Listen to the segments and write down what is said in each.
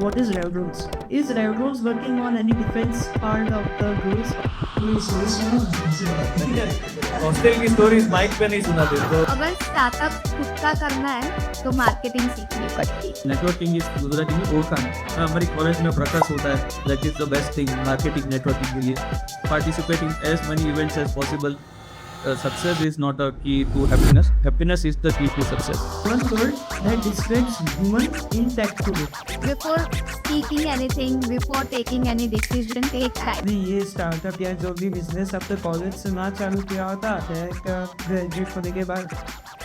what is Railroads? Is Railroads working on any defense part of the rules? Hostel की stories mic पे नहीं सुनाते तो अगर स्टार्टअप खुद का करना है तो मार्केटिंग सीखनी पड़ती। नेटवर्किंग इज गुजराती में ओळखाण हमारी कॉलेज में प्रकाश होता है that is the best thing marketing networking के लिए participating as many events as possible success is not a key to happiness is the key to success. One word that describes human in tech today. Before speaking anything, before taking any decision, take time. आपने ये startup या जो भी business आपने college से ना चालू किया होता ग्रेजुएट होने के बाद,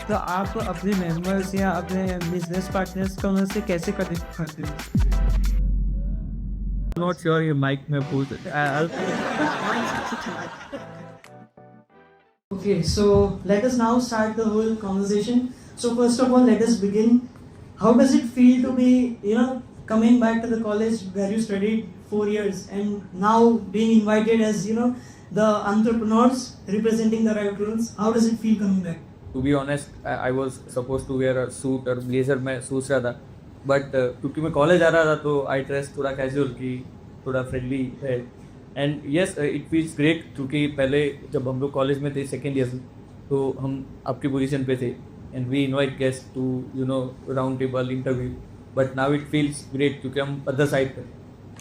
तो आप अपने मेंबर्स या अपने बिजनेस पार्टनर्स को उनसे कैसे कनेक्ट करते हो? Not sure ये माइक में बोल सकते Okay, so let us now start the whole conversation. So first of all, let us begin. How does it feel to be, coming back to the college where you studied 4 years and now being invited as, the entrepreneurs representing the Railroads? How does it feel coming back? To be honest, I was supposed to wear a suit और blazer में सोच रहा था but क्योंकि मैं college आ रहा था तो आई ड्रेस थोड़ा कैजुअल की थोड़ा फ्रेंडली है and yes it feels great क्योंकि पहले जब हम लोग कॉलेज में थे सेकेंड ईयर में तो हम आपकी पोजीशन पे थे and we invite guest to round table interview but now it feels great क्योंकि हम अदर साइड पे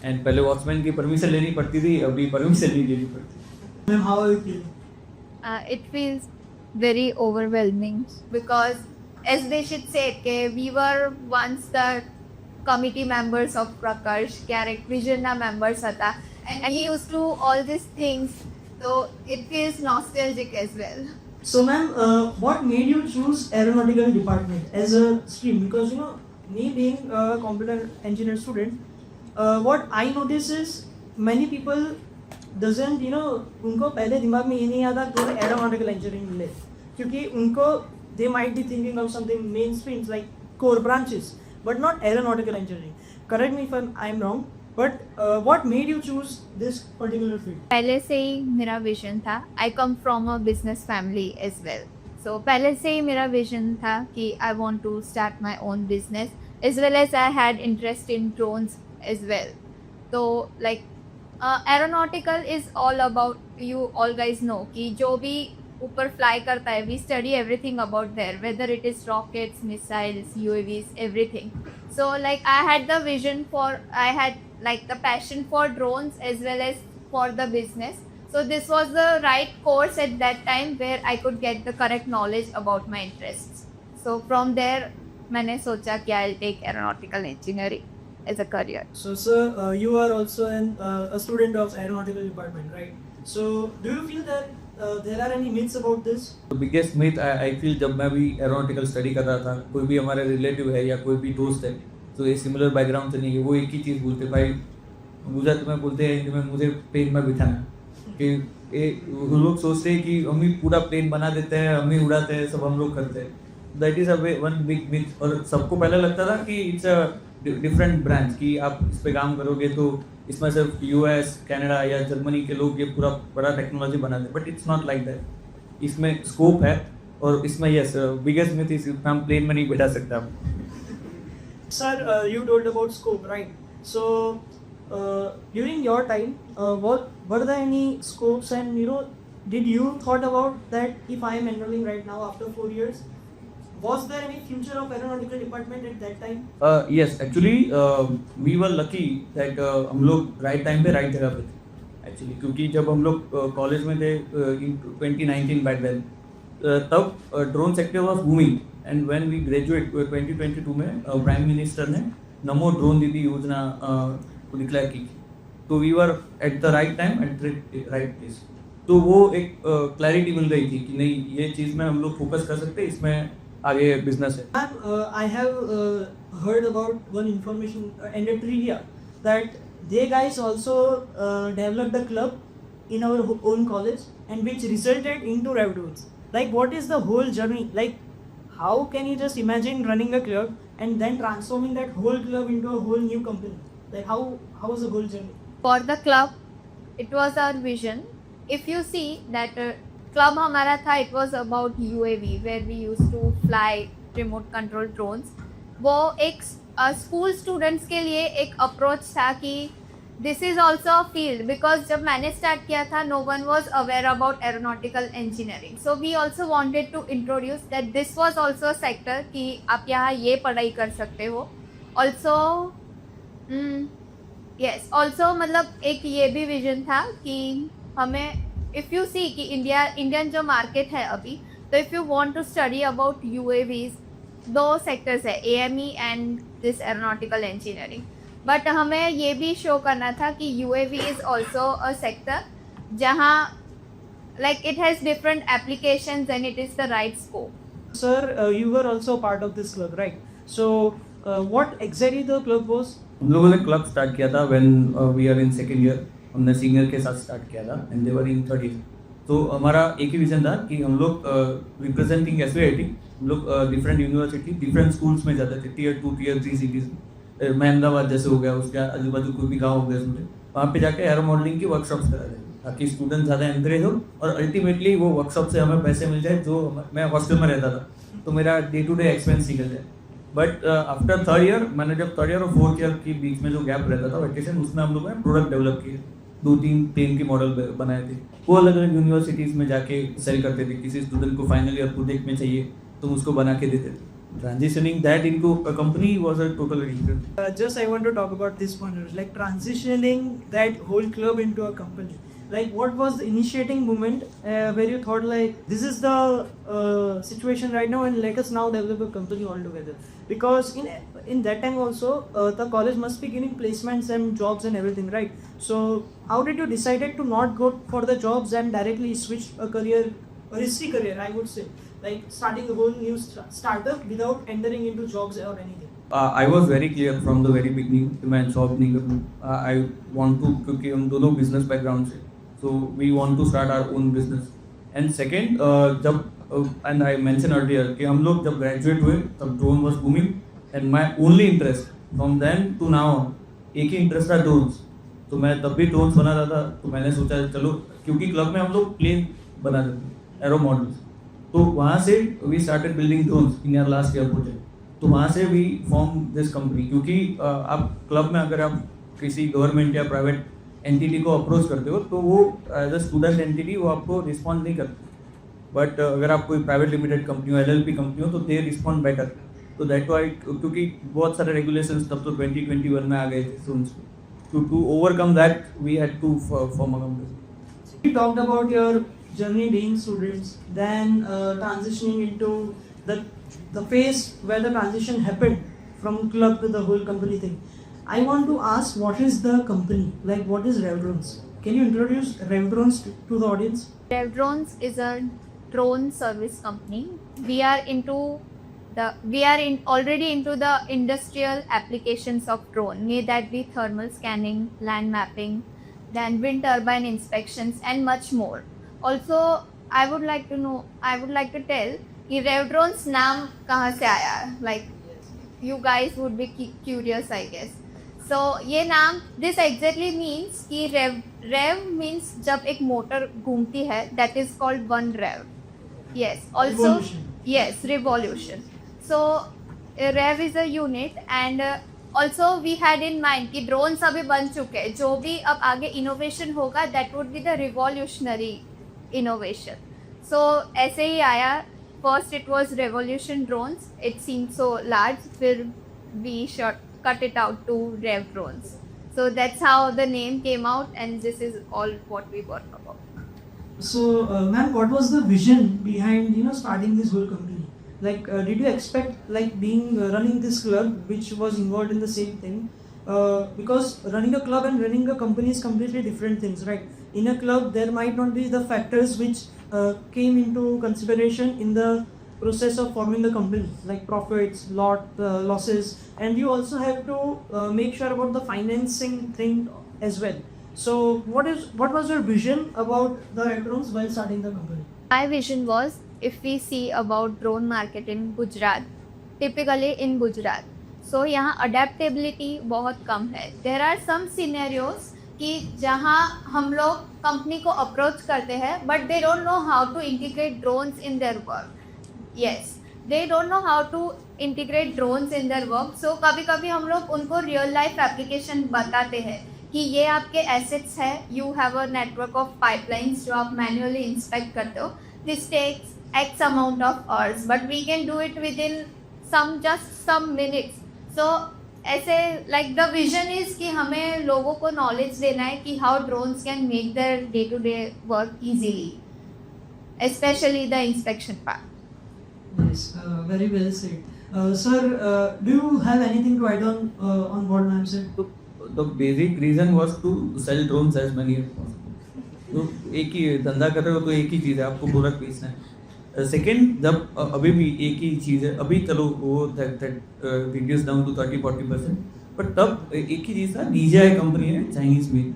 एंड पहले वॉचमैन की परमिशन लेनी पड़ती थी अभी परमिशन नहीं लेनी पड़ती। Ma'am, how are you feeling? It feels very overwhelming because, as they should say, we were once the committee members of Prakarsh, Carrick Vision members hata, and he used to do all these things, so it feels nostalgic as well. So ma'am, what made you choose aeronautical department as a stream? Because me being a computer engineer student, what I notice is many people doesn't उनको पहले दिमाग में ये नहीं आता कि aeronautical engineering ले क्योंकि उनको they might be thinking of something mainstream like core branches but not aeronautical engineering. Correct me if I'm wrong, but what made you choose this particular field? पहले से ही मेरा विजन था। I come from a business family as well, so पहले से ही मेरा vision था कि I want to start my own business as well as I had interest in drones as well. तो like aeronautical is all about, you all guys know कि जो भी ऊपर फ्लाई करता है we study everything about there, whether it is rockets, missiles, UAVs, everything. So like I had the vision for, I had like the passion for drones as well as for the business. So this was the right course at that time where I could get the correct knowledge about my interests. So from there मैंने सोचा कि I'll take aeronautical engineering as a career. So sir, you are also a student of aeronautical department, right? So do you feel that there are any myths about this? Biggest myth I feel जब मैं भी aeronautical study कर रहा था, कोई भी हमारे relative है या कोई भी दोस्त है तो ये सिमिलर बैकग्राउंड से नहीं है, वो एक ही चीज़ बोलते भाई गुजरात में बोलते हैं हिंदी में मुझे प्लेन में बिठाना कि वो लोग सोचते हैं कि हम ही पूरा प्लेन बना देते हैं, हम ही उड़ाते हैं, सब हम लोग करते हैं. That is a one big myth. और सबको पहले लगता था कि इट्स अ डिफरेंट ब्रांच कि आप इस पे काम करोगे तो इसमें सिर्फ यूएस, कनाडा या जर्मनी के लोग ये पूरा बड़ा टेक्नोलॉजी बना दें, but it's not like that. इसमें स्कोप है और इसमें यस बिगेस्ट मिथ इज हम प्लेन में नहीं बैठा सकते आप. Sir, you told about scope, right? So during your time, what were there any scopes and did you thought about that if I am enrolling right now after 4 years, was there any future of aeronautical department at that time? Yes, actually we were lucky that हम लोग right time पे right जगह पे थे actually, क्योंकि जब हम लोग कॉलेज में थे इन 2019 बैक देन तब drone sector was booming and when we graduate 2022 में प्राइम मिनिस्टर ने नमो ड्रोन दीदी योजना को डिक्लेयर की, तो we were at the right time at the right place. तो वो एक क्लैरिटी मिल गई थी कि नहीं ये चीज़ में हम लोग फोकस कर सकते हैं, इसमें आगे बिजनेस है. Ma'am, I have heard about one information and a trivia that they guys also developed a club in our own college and which resulted into Railroads. Like what is the whole journey? Like how can you just imagine running a club and then transforming that whole club into a whole new company? Like how was the whole journey? For the club, it was our vision. If you see that club हमारा था, it was about UAV where we used to fly remote control drones. वो एक school students के लिए एक approach था कि this is also a field, because जब मैंने स्टार्ट किया था no one was aware about aeronautical engineering, so we also wanted to introduce that this was also a sector कि आप यहाँ ये पढ़ाई कर सकते हो. ऑल्सो यस, ऑल्सो मतलब एक ये भी विजन था कि हमें इफ़ यू सी कि इंडियन जो मार्केट है अभी, तो if you want to study about UAVs, दो सेक्टर्स है, AME and this aeronautical engineering. But हमें ये भी शो करना था कि UAV is also a sector जहाँ like it has different applications and it is the right scope. Sir, you were also part of this club, right? So, what exactly the club was? हम लोगों ने club start किया था when we are in second year. हमने senior के साथ स्टार्ट किया था and they were in third year. तो हमारा एक ही विजन था कि हम लोग रिप्रेजेंटिंग SVIT, हम लोग डिफरेंट यूनिवर्सिटी डिफरेंट स्कूल्स में जाते थे, Tier 2 Tier 3 सिटीज़ में. मैं अहमदाबाद जैसे हो गया, उसके आजू बाजू कोई भी गाँव हो गया उसमें, वहाँ पे जाके एरो मॉडलिंग की वर्कशॉप्स कराते थे ताकि स्टूडेंट ज़्यादा एंकरेज हो और अल्टीमेटली वो वर्कशॉप से हमें पैसे मिल जाए. जो मैं हॉस्टल में रहता था तो मेरा डे टू डे एक्सपेंस निकल जाए. बट आफ्टर थर्ड ईयर, मैंने जब थर्ड ईयर और फोर्थ ईयर के बीच में जो गैप रहता था वैकेशन, उसमें हम लोगों ने प्रोडक्ट डेवलप किए, 2-3 पेन के मॉडल बनाए थे. वो अलग अलग यूनिवर्सिटीज़ में जाके सेल करते थे. किसी स्टूडेंट को फाइनल ईयर प्रोजेक्ट में चाहिए तो उसको बना के देते थे. Transitioning that into a company was a total different. Just I want to talk about this one, like transitioning that whole club into a company. Like, what was the initiating moment where you thought like this is the situation right now and let us now develop a company altogether? Because in that time also the college must be giving placements and jobs and everything, right? So how did you decided to not go for the jobs and directly switch a career, a risky career, I would say, like starting a whole new startup without entering into jobs or anything? I was very clear from the very beginning कि मैं job नहीं करूँ. I want to, क्योंकि हम दोनों business background से, so we want to start our own business. And second, जब and I mentioned earlier कि हम लोग जब graduate हुए तब drone was booming and my only interest from then to now एक ही इंटरेस्ट था, drones. तो मैं तब भी drones बनाता था. तो मैंने सोचा चलो, क्योंकि क्लब में हम लोग प्लेन बनाते थे, एरो मॉडल्स, तो वहाँ से we started building drones in our last year project. तो वहाँ से वी फॉर्म दिस कंपनी. क्योंकि आप क्लब में अगर आप किसी गवर्नमेंट या प्राइवेट एंटिटी को अप्रोच करते हो तो वो एज अ स्टूडेंट एंटिटी वो आपको रिस्पॉन्ड नहीं करते. बट अगर आप कोई प्राइवेट लिमिटेड कंपनी हो, LLP कंपनी हो, तो दे रिस्पॉन्ड बेटर. तो दैट वाई, क्योंकि बहुत सारे रेगुलेशंस तब तो 2021 में आ गए थे. So to overcome that we had to form a company. You talked about your journey being students, then transitioning into the phase where the transition happened from club to the whole company thing. I want to ask, what is the company? Like, what is RevDrones? Can you introduce RevDrones to the audience? RevDrones is a drone service company. We are already into the industrial applications of drone, may that be thermal scanning, land mapping, then wind turbine inspections and much more. Also, I would like to tell कि RevDrones नाम कहाँ से आया. Like, you guys would be curious, I guess. So ये नाम, this exactly means कि rev means जब एक मोटर घूमती है, that is called one rev. Yes. Also, Revolution. yes, revolution. So rev is a unit and also we had in mind कि drones अभी बन चुके हैं, जो भी अब आगे innovation होगा that would be the revolutionary innovation. So ऐसे ही आया. First it was revolution drones, it seemed so large, फिर we cut it out to rev drones. So that's how the name came out and this is all what we work about. So, ma'am, what was the vision behind starting this whole company? Like, did you expect like being running this club, which was involved in the same thing? Because running a club and running a company is completely different things, right? In a club, there might not be the factors which came into consideration in the process of forming the company, like profits, losses, and you also have to make sure about the financing thing as well. So, what was your vision about the RevDrones while starting the company? My vision was, if we see about drone market in Gujarat, typically in Gujarat, so यहाँ adaptability बहुत कम है. There are some scenarios कि जहाँ हम लोग company को approach करते हैं but they don't know how to integrate drones in their work. Yes, they don't know how to integrate drones in their work. So कभी कभी हम लोग उनको रियल लाइफ एप्लीकेशन बताते हैं कि ये आपके एसेट्स है, you have a network of pipelines जो आप मैन्युअली इंस्पेक्ट करते हो. This takes x amount of hours but we can do it within some minutes. So ऐसे लाइक द विजन इज कि हमें लोगों को नॉलेज देना है कि how drones can make their day to day work easily, especially the inspection part. Yes, very well said. Sir, do you have anything to add on what ma'am said? So the basic reason was to sell drones as many as possible. तो एक ही धंधा कर रहे हो तो एक ही चीज़ है, आपको प्रोडक्ट बेचना है. सेकेंड, जब अभी भी एक ही चीज़ है, अभी चलो वो रिड्यूस डाउन टू 30-40%, बट तब एक ही चीज़ था. DJI कंपनी है चाइनीज में,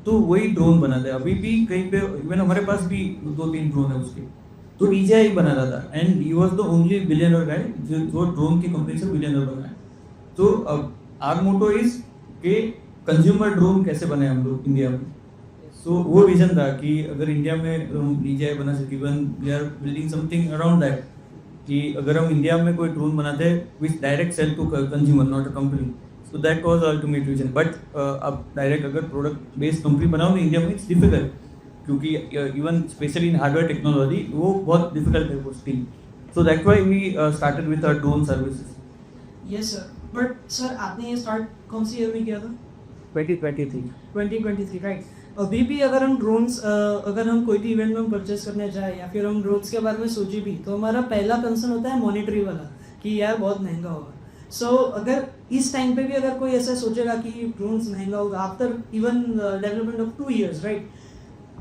तो वही ड्रोन बनाते हैं. अभी भी कहीं पे इवन हमारे पास भी 2-3 ड्रोन है उसके, तो DJI बना रहा था. And he was the only billionaire guy जो ड्रोन की कंपनी से बिलियनर बना है. तो अब आर मोटो इज के कंज्यूमर ड्रोन कैसे बनाए हम लोग इंडिया में. सो वो विजन था कि अगर इंडिया में DJI बना सके, one we are building something around that, कि अगर हम इंडिया में कोई ड्रोन बनाते हैं which direct sell to consumer, not a company. So that was ultimate vision. But अब डायरेक्ट अगर प्रोडक्ट बेस्ड कंपनी बनाओ ना इंडिया में, इट्स डिफिकल्ट, क्योंकि even specially in hardware technology वो बहुत डिफिकल्ट है वो still. So that's why we started with our drone services. Yes sir. But sir, आपने ये स्टार्ट कौन सी ईयर में किया था? 2023. 2023, राइट. अभी भी अगर हम ड्रोन्स अगर हम कोई भी इवेंट में हम परचेस करने जाए या फिर हम ड्रोन्स के बारे में सोचे भी, तो हमारा पहला कंसर्न होता है मॉनिटरी वाला कि यार बहुत महंगा होगा. सो अगर इस टाइम पे भी अगर कोई ऐसा सोचेगा कि ड्रोन्स महंगा होगा after even development of 2 years, right,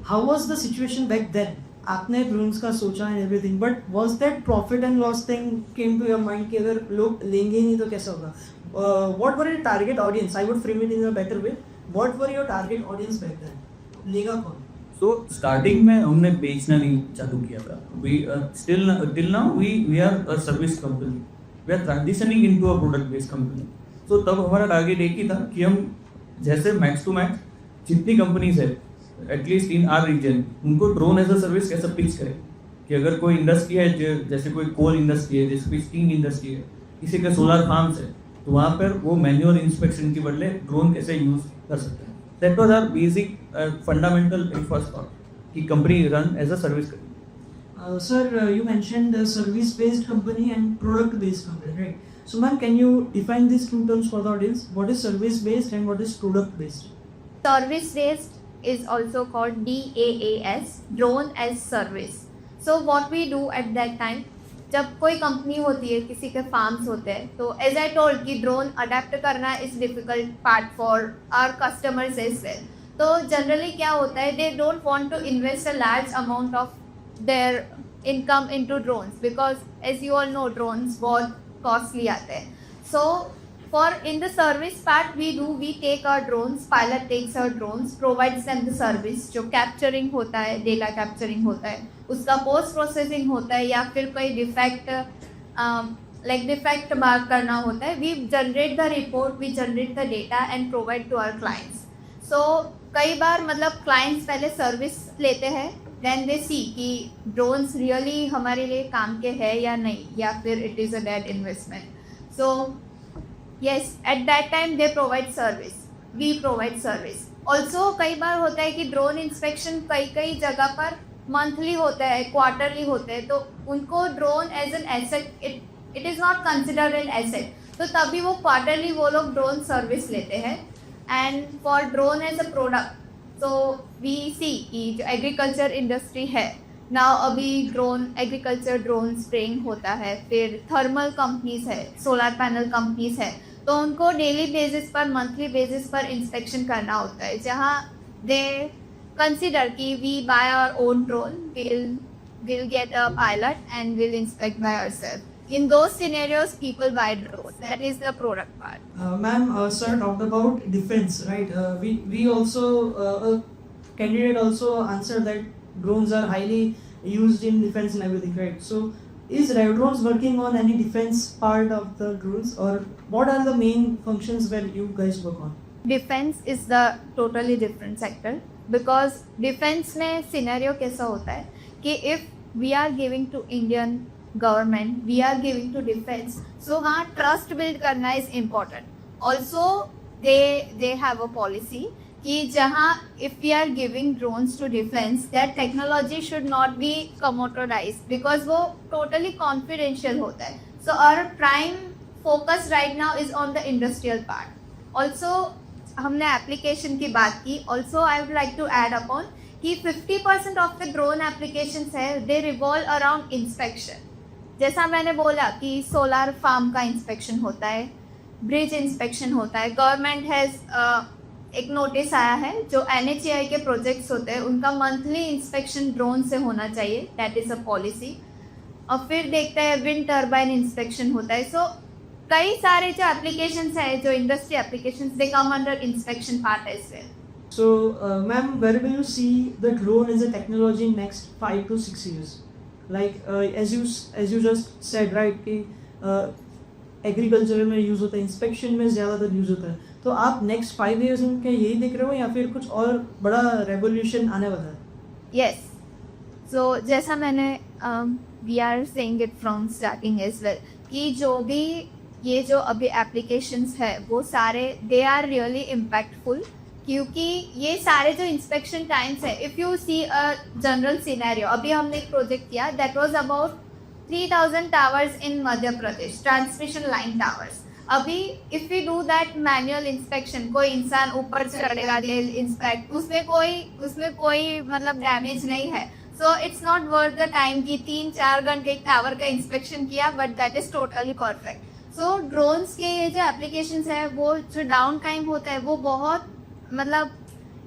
how was the situation back then? आपने ड्रोन्स का सोचा and everything, but was that profit and loss thing came to your mind कि अगर लोग लेंगे ही नहीं तो कैसा होगा? What were your target audience? I would frame it in a better way. What were your target audience back then? लेगा कौन? सो स्टार्टिंग में हमने बेचना नहीं चालू किया था. We still till now we are a service company. We are transitioning into a product based company. तो तब हमारा टारगेट एक ही था कि हम जैसे मैक्स टू मैक्स जितनी कंपनीज है एटलीस्ट इन आर रीजन, उनको ड्रोन एज अ सर्विस कैसे पिच करें. कि अगर कोई इंडस्ट्री है जैसे कोई कोल इंडस्ट्री है, जैसे कोई स्टील इंडस्ट्री है, किसी का सोलर फार्म्स है, तो वहाँ पर वो मैन्युअल इंस्पेक्शन के बदले ड्रोन कैसे यूज कर सकते हैं. That was our basic fundamental first thought कि company run as a service करें. Sir, you mentioned the service-based company and product-based company, right? So, ma'am, can you define these two terms for the audience? What is service-based and what is product-based? Service based is also called DaaS, drone as service. So what we do at that time, जब कोई company होती है, किसी के farms होते हैं, तो as I told कि ड्रोन अडेप्ट करना is difficult part for our customers as well. तो जनरली क्या होता है, they don't want to invest a large amount of their income into drones because as you all know drones बहुत costly आते हैं. So for in the service part we take our drones, pilot takes our drones, provides them the service. जो capturing होता है, data capturing होता है, उसका post processing होता है, या फिर कोई defect mark करना होता है, we generate the report, we generate the data and provide to our clients. So कई बार मतलब clients पहले service लेते हैं, then they see कि drones really हमारे लिए काम के है या नहीं, या फिर it is a dead investment. So yes, at that time they provide service, we provide service. Also कई बार होता है कि ड्रोन इंस्पेक्शन कई जगह पर मंथली होता है, क्वार्टरली होते हैं, तो उनको drone as an asset, it is not considered an asset, तो तभी वो क्वार्टरली वो लोग ड्रोन सर्विस लेते हैं. And for drone as a product, तो वी सी कि जो एग्रीकल्चर इंडस्ट्री है ना, अभी ड्रोन एग्रीकल्चर ड्रोन स्प्रेइंग होता है, फिर थर्मल कंपनीज है, सोलर पैनल कंपनीज है, तो उनको डेली बेसिस पर, मंथली बेसिस पर इंस्पेक्शन करना होता है, जहाँ दे कंसिडर कि we buy our own drone, we'll get a pilot and we'll inspect by ourselves. In those scenarios, people buy drones. That is the product part. Ma'am, sir talked about defense, right? We also a candidate also answered that drones are highly used in defense and everything, right? So is Revdrones working on any defense part of the drones, or what are the main functions where you guys work on? Defense is the totally different sector, because defense में scenario कैसा होता है कि if we are giving to Indian government, we are giving to defense. So हाँ, trust build करना is important. Also, they have a policy कि जहाँ if we are giving drones to defense, that technology should not be commoditized because वो totally confidential होता है. So our prime focus right now is on the industrial part. Also, हमने application की बात की. Also, I would like to add upon कि 50% of the drone applications है, they revolve around inspection. जैसा मैंने बोला कि सोलर फार्म का इंस्पेक्शन होता है, ब्रिज इंस्पेक्शन होता है. गवर्नमेंट हैज़ एक नोटिस आया है जो NHAI के प्रोजेक्ट्स होते हैं उनका मंथली इंस्पेक्शन ड्रोन से होना चाहिए. That is a policy. और फिर देखते हैं विंड टर्बाइन इंस्पेक्शन होता है. सो कई सारे जो एप्लीकेशंस है जो industry applications they come under inspection part as well. So, ma'am, where will you see the drone as a technology in next 5 to 6 years? Like as you just said, right, कि agriculture में use होता है, inspection में ज़्यादातर use होता है. तो आप नेक्स्ट 5 years में क्या यही देख रहे हो या फिर कुछ और बड़ा रेवोल्यूशन आने वाला है? यस. सो जैसा मैंने we are saying it from starting as well कि जो भी ये जो अभी एप्लीकेशंस है वो सारे दे आर रियली इम्पैक्टफुल क्योंकि ये सारे जो इंस्पेक्शन टाइम्स है. If you see a general scenario, अभी हमने एक प्रोजेक्ट किया that was about 3000 towers in Madhya Pradesh, transmission line towers. अभी if we do that manual inspection, कोई इंसान ऊपर से चढ़ेगा इंस्पेक्ट, उसमें कोई मतलब डैमेज नहीं है. So it's not worth the time कि 3-4 घंटे एक टावर का इंस्पेक्शन किया, but that is totally perfect. So drones के ये जो एप्लीकेशंस है वो जो डाउन टाइम होता है वो बहुत मतलब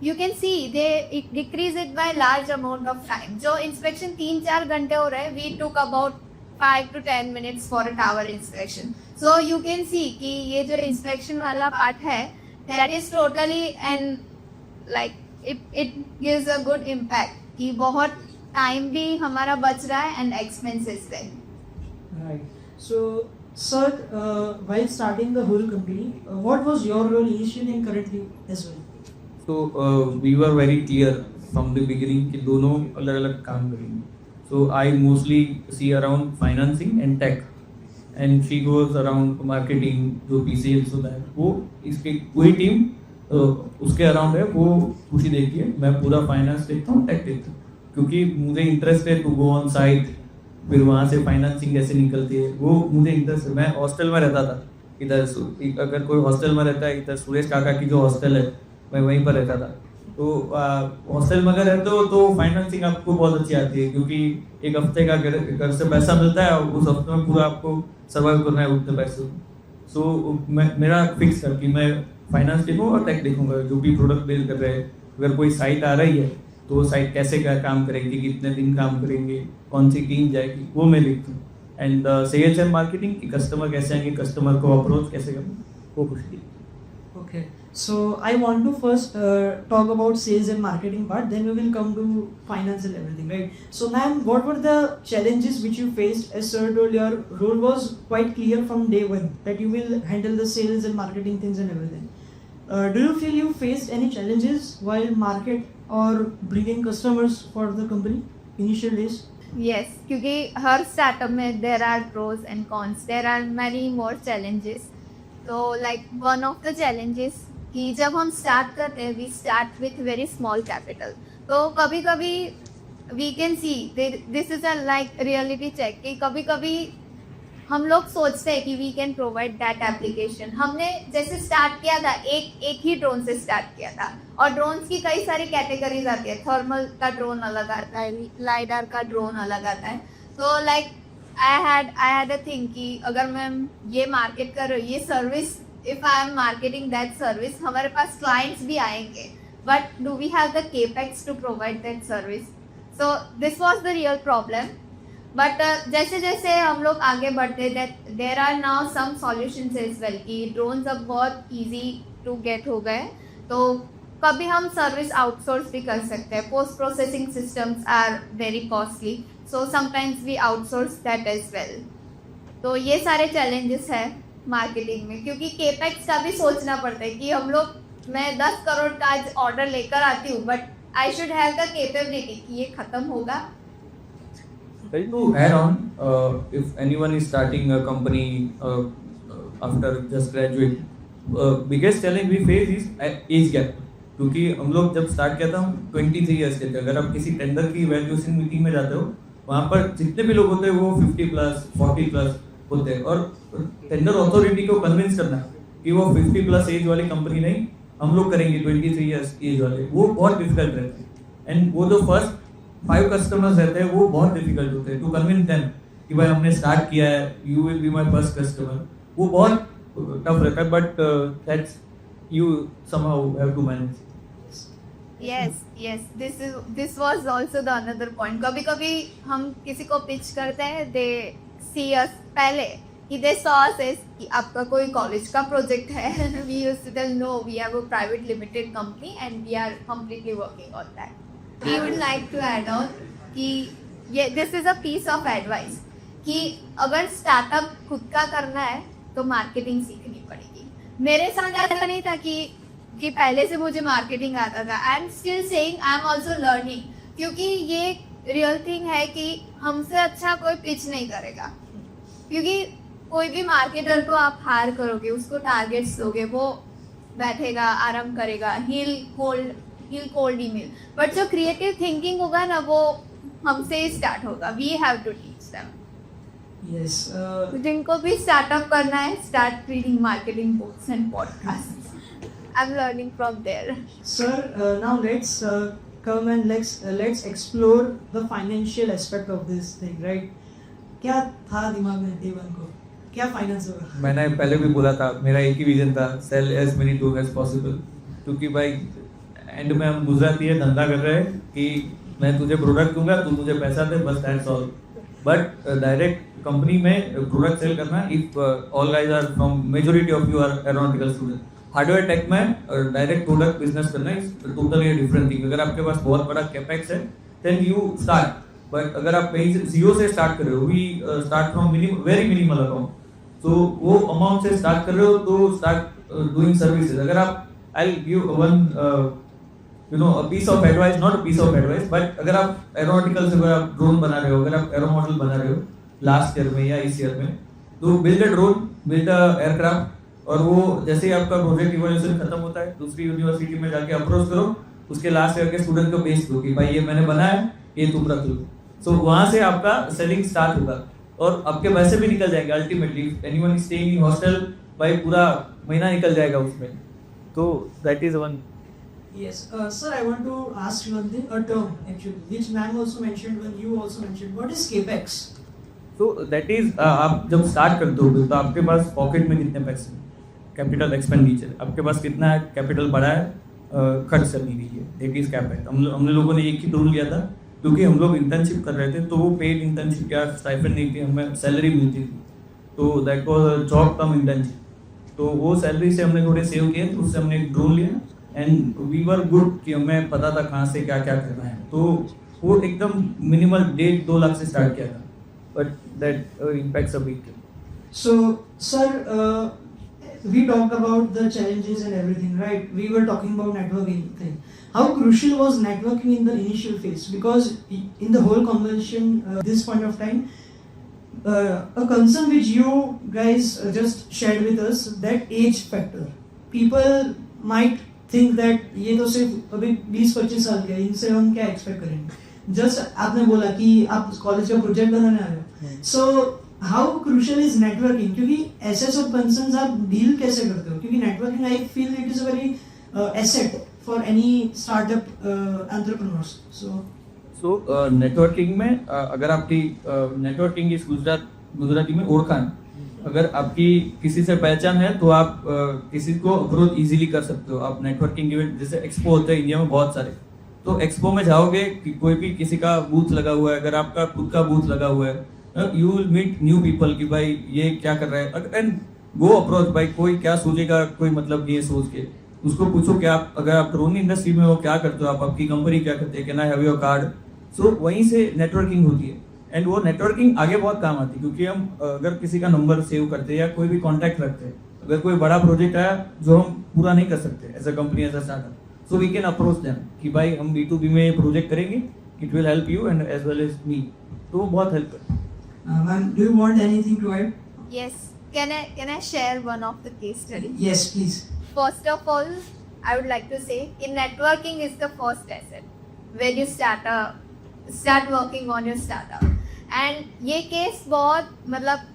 you can see they decrease it by large amount of time. जो इंस्पेक्शन 3-4 घंटे हो रहे हैं we took about 5 to 10 minutes for a tower inspection. So you can see कि ये जो inspection वाला part है that is totally and like it gives a good impact कि बहुत time भी हमारा बच रहा है and expenses है. Right. So, sir, while starting the whole company, what was your role initially and currently as well? So we were very clear from the beginning कि दोनों अलग अलग काम करेंगे. So I mostly see around financing and tech, and she goes around marketing जो PCLs होता है वो इसकी पूरी टीम उसके अराउंड है. वो खुशी देखती है, मैं पूरा फाइनेंस देखता हूँ, टेक देखता हूँ क्योंकि मुझे इंटरेस्ट है टू गो ऑन साइट, फिर वहाँ से फाइनेंसिंग कैसे निकलती है वो मुझे इंटरेस्ट है. मैं हॉस्टल में रहता था इधर, अगर कोई हॉस्टल में रहता है इधर सुरेश काका की जो हॉस्टल है मैं वहीं पर रहता था. तो हॉस्टल में अगर रहते हो तो फाइनेंसिंग आपको बहुत अच्छी आती है क्योंकि एक हफ्ते का घर से पैसा मिलता है, उस हफ्ते में पूरा आपको सर्वाइव करना है उतने पैसे. सो मेरा फिक्स है कि मैं फाइनेंस देखूँ और टेक देखूँगा. जो भी प्रोडक्ट बिल्ड कर रहे हैं, अगर कोई साइट आ रही है तो वो साइट कैसे क्या काम करेगी, कितने दिन काम करेंगे, कौन सी टीम जाएगी, वो मैं लिखता हूँ. एंड सेल्स एंड मार्केटिंग कि कस्टमर कैसे आएंगे, कस्टमर को अप्रोच कैसे करना, वो कुछ नहीं. Okay. So I want to first talk about sales and marketing part. Then we will come to finance and everything, right? So, ma'am, what were the challenges which you faced? As sir told, your role was quite clear from day one that you will handle the sales and marketing things and everything. Do you feel you faced any challenges while market or bringing customers for the company initial days? Yes, क्योंकि हर startup में there are pros and cons. There are many more challenges. तो like one of the challenges कि जब हम start करते हैं we start with very small capital. तो कभी कभी we can see this is a like reality check कि कभी कभी हम लोग सोचते हैं कि we can provide that application. हमने जैसे स्टार्ट किया था एक ही ड्रोन से स्टार्ट किया था और ड्रोन्स की कई सारी कैटेगरीज आती है. थर्मल का ड्रोन अलग आता है, लाइडार का ड्रोन अलग आता है. तो like I had a think कि अगर मैं ये मार्केट कर रही हूँ, ये service, if I am marketing that service, हमारे पास क्लाइंट्स भी आएंगे, but do we have the capex to provide that service. So this was the real problem. But जैसे जैसे हम लोग आगे बढ़ते there are now some solutions as well कि ड्रोन्स अब बहुत ईजी टू गेट हो गए. तो कभी हम सर्विस आउटसोर्स भी कर सकते हैं. Post processing systems are very costly, so sometimes we outsource that as well. तो ये सारे चैलेंजेस है मार्केटिंग में क्योंकि केपेक्स का भी सोचना पड़ता है कि हम लोग, मैं 10 करोड़ का आज ऑर्डर लेकर आती हूँ but I should have the capability कि ये ख़त्म होगा. To add on, if anyone is starting a company after just graduate, biggest challenge we face is age gap. क्योंकि हम लोग जब स्टार्ट किया था हम 23 ईयर्स के थे. अगर आप किसी टेंडर की वैल्यूएशन मीटिंग में जाते हो, वहाँ पर जितने भी लोग होते हैं वो 50 प्लस 40 प्लस होते हैं. और टेंडर अथॉरिटी को कन्विंस करना कि वो 50 प्लस एज वाली कंपनी नहीं, हम लोग करेंगे 23 ईयर्स एज वाले, वो बहुत डिफिकल्ट रहता है. एंड वो जो फर्स्ट 5 कस्टमर्स रहते हैं वो बहुत डिफिकल्ट होते हैं टू कन्विंस देम कि भाई हमने स्टार्ट किया है, you will be my first customer. वो बहुत टफ रहता है, but that's you somehow have to manage. yes, this was also the another point. कभी कभी हम किसी को पिच करते हैं, they see us पहले कि they saw us as कि आपका कोई कॉलेज का प्रोजेक्ट है. we used to tell no, we have a private limited company and we are completely working on that. we would like to add on कि ये this is a piece of advice कि अगर startup खुद का करना है तो marketing सीखनी पड़ेगी. मेरे साथ ऐसा नहीं था कि पहले से मुझे मार्केटिंग आता था. I am still saying I am also learning, क्योंकि ये रियल थिंग है कि हमसे अच्छा कोई पिच नहीं करेगा. क्योंकि कोई भी मार्केटर को आप हायर करोगे, उसको टारगेट्स दोगे, वो बैठेगा आराम करेगा, he'll cold email. बट जो क्रिएटिव थिंकिंग होगा ना, वो हमसे ही स्टार्ट होगा. We have to teach them. Yes. जिनको भी स्टार्टअप करना है, start reading marketing books and podcast. I am learning from there. Sir, now let's come and let's explore the financial aspect of this thing, right? क्या था दिमाग में day one को? क्या फाइनेंस होगा? मैंने पहले भी बोला था, मेरा एक ही विजन था, sell as many tool as possible. क्योंकि भाई एंड में हम गुजराती है धंधा कर रहे हैं कि मैं तुझे प्रोडक्ट दूंगा, तू मुझे पैसा दे, बस that's all. But direct company में प्रोडक्ट सेल करना, if all guys are from majority of you are aeronautical student, hardware tech में डायरेक्ट प्रोडक्ट बिजनेस करना इज टोटली डिफरेंट थिंग. अगर आपके पास बहुत बड़ा कैपेक्स है देन यू स्टार्ट. बट अगर आप कहीं से जीरो से स्टार्ट कर रहे हो, we start from very minimal account, तो वो अमाउंट से स्टार्ट कर रहे हो तो स्टार्ट डूइंग सर्विसेज. अगर आप I will give one a piece of advice, not a piece of advice, but अगर आप एरोनॉटिकल से, अगर आप ड्रोन बना रहे हो, अगर आप एरो मॉडल बना रहे हो लास्ट ईयर में या इस ईयर में, तो build a drone, build a aircraft. और वो जैसे ही आपका प्रोजेक्ट इवोल्यूशन खत्म होता है, दूसरी यूनिवर्सिटी में जाके अप्रोच करो, उसके लास्ट ईयर के स्टूडेंट को बेच दो कि भाई ये मैंने बनाया है, ये तुम रख लो. सो वहां से आपका सेलिंग स्टार्ट होगा और आपके पैसे भी निकल जाएंगे. Ultimately anyone is staying in hostel, भाई पूरा महीना निकल जाएगा उसमें. तो that is one. Yes, sir, I want to ask you one thing, a term actually, which ma'am also mentioned when you also mentioned. What is capex? तो that is, आप जब स्टार्ट करते हो तो आपके पास पॉकेट में कितने पैसे, कैपिटल एक्सपेंडिचर, आपके पास कितना है, कैपिटल बढ़ा है, खर्च कर नहीं रही है, दैट इज कैपेक्स. हम लोगों ने एक ही टूल लिया था क्योंकि हम लोग इंटर्नशिप कर रहे थे, तो वो पेड इंटर्नशिप क्या स्टाइपेंड नहीं थी, हमें सैलरी मिलती थी, तो that was job come internship. तो वो सैलरी से हमने थोड़े सेव किए, तो उससे हमने एक ड्रोन लिया एंड वी वर गुड कि हमें पता था कहाँ से क्या क्या करना है. तो वो एकदम मिनिमल 1.5-2 लाख से स्टार्ट किया था, but that impacts a big. So, sir, we talked about the challenges and everything, right? We were talking about networking thing. How crucial was networking in the initial phase? Because in the whole conversation, this point of time, a concern which you guys just shared with us, that age factor. People might think that ये तो सिर्फ अभी 20-25 साल के, इनसे हम क्या expect करेंगे. जस्ट आपने बोला कि आप कॉलेज का प्रोजेक्ट बनाने आ रहे हो. So how crucial is networking, क्योंकि ऐसे सब कंसर्न्स आप डील कैसे करते हो? क्योंकि networking I feel it is a very asset for any startup entrepreneurs. So networking में अगर आपकी नेटवर्किंग इस गुजराती में ओळखाण, अगर आपकी किसी से पहचान है तो आप किसी को अप्रोच इजीली कर सकते हो. आप नेटवर्किंग इवेंट जैसे एक्सपो होते हैं इंडिया में बहुत सारे, तो एक्सपो में जाओगे कि कोई भी किसी का बूथ लगा हुआ है, अगर आपका खुद का बूथ लगा हुआ है, you will meet new people कि भाई ये क्या कर रहा है, एंड गो अप्रोच. भाई कोई क्या सोचेगा, कोई मतलब नहीं है सोच के, उसको पूछो कि आप अगर आप ड्रोन इंडस्ट्री में हो क्या करते हो, आप आपकी कंपनी क्या करते हैं, can I have your card. So वहीं से नेटवर्किंग होती है एंड वो नेटवर्किंग आगे बहुत काम आती है. क्योंकि हम अगर किसी का नंबर सेव करते हैं या कोई भी कॉन्टैक्ट रखते हैं, अगर कोई बड़ा प्रोजेक्ट आया जो हम पूरा नहीं कर सकते as a company as a startup, so we can approach them कि भाई हम B2B में प्रोजेक्ट करेंगे, it will help you and as well as me. तो वो बहुत हेल्प है. Ma'am, do you want anything to add? Yes. Can I share one of the case studies? Yes, please. First of all, I would like to say, in networking is the first asset when you start working on your startup. And ये case बहुत मतलब